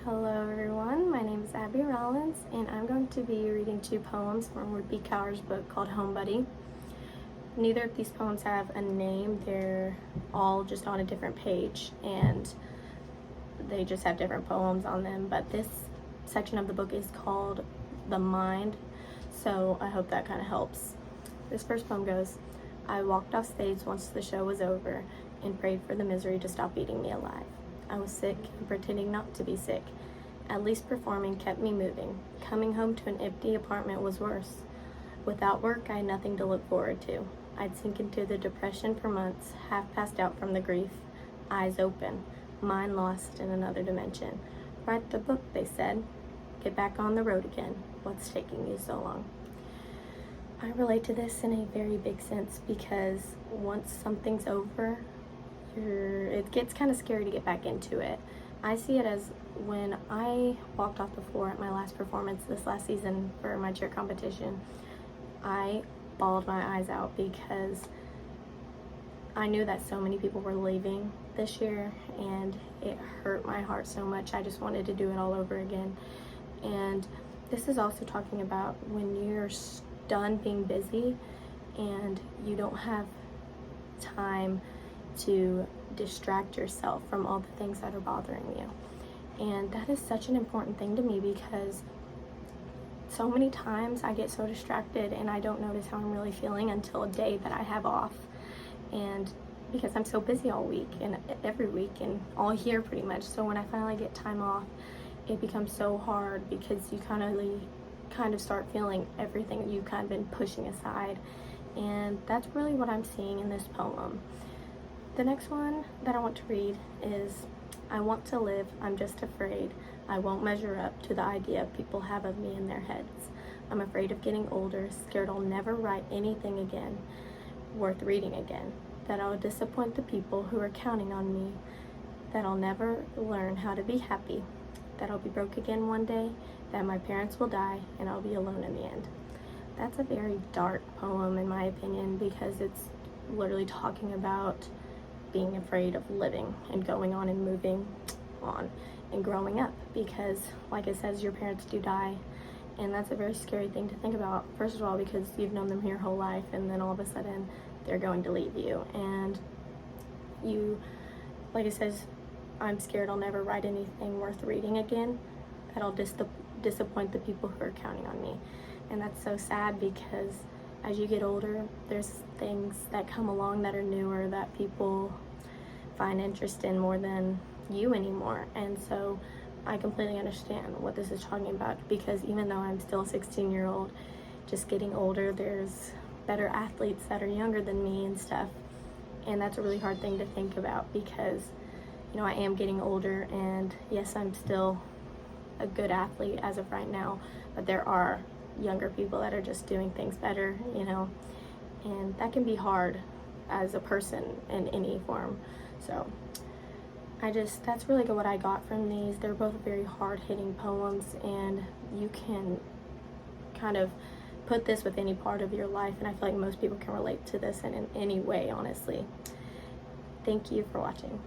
Hello everyone, my name is Abby Rollins and I'm going to be reading two poems from Rupi Kaur's book called Home Buddy. Neither of these poems have a name, they're all just on a different page and they just have different poems on them, but this section of the book is called The Mind, so I hope that kind of helps. This first poem goes, I walked off stage once the show was over and prayed for the misery to stop eating me alive. I was sick and pretending not to be sick. At least performing kept me moving. Coming home to an empty apartment was worse. Without work, I had nothing to look forward to. I'd sink into the depression for months, half passed out from the grief, eyes open, mind lost in another dimension. Write the book, they said. Get back on the road again. What's taking you so long? I relate to this in a very big sense because once something's over, it gets kind of scary to get back into it. I see it as when I walked off the floor at my last performance this last season for my cheer competition, I bawled my eyes out because I knew that so many people were leaving this year and it hurt my heart so much. I just wanted to do it all over again. And this is also talking about when you're done being busy and you don't have time to distract yourself from all the things that are bothering you. And that is such an important thing to me because so many times I get so distracted and I don't notice how I'm really feeling until a day that I have off. And because I'm so busy all week and every week and all year pretty much, so when I finally get time off, it becomes so hard because you kind of start feeling everything that you've kind of been pushing aside. And that's really what I'm seeing in this poem. The next one that I want to read is, I want to live, I'm just afraid. I won't measure up to the idea people have of me in their heads. I'm afraid of getting older, scared I'll never write anything again, worth reading again, that I'll disappoint the people who are counting on me, that I'll never learn how to be happy, that I'll be broke again one day, that my parents will die, and I'll be alone in the end. That's a very dark poem in my opinion because it's literally talking about being afraid of living and going on and moving on and growing up because, like it says, your parents do die, and that's a very scary thing to think about. First of all, because you've known them your whole life and then all of a sudden they're going to leave you, and you, like it says, I'm scared I'll never write anything worth reading again, that I'll disappoint the people who are counting on me. And that's so sad because as you get older, there's things that come along that are newer that people find interest in more than you anymore. And so I completely understand what this is talking about because even though I'm still a 16-year-old, just getting older, there's better athletes that are younger than me and stuff. And that's a really hard thing to think about because, you know, I am getting older and yes, I'm still a good athlete as of right now, but there are younger people that are just doing things better, you know, and that can be hard as a person in any form. So that's really what I got from these. They're both very hard-hitting poems and you can kind of put this with any part of your life, and I feel like most people can relate to this in any way, honestly. Thank you for watching.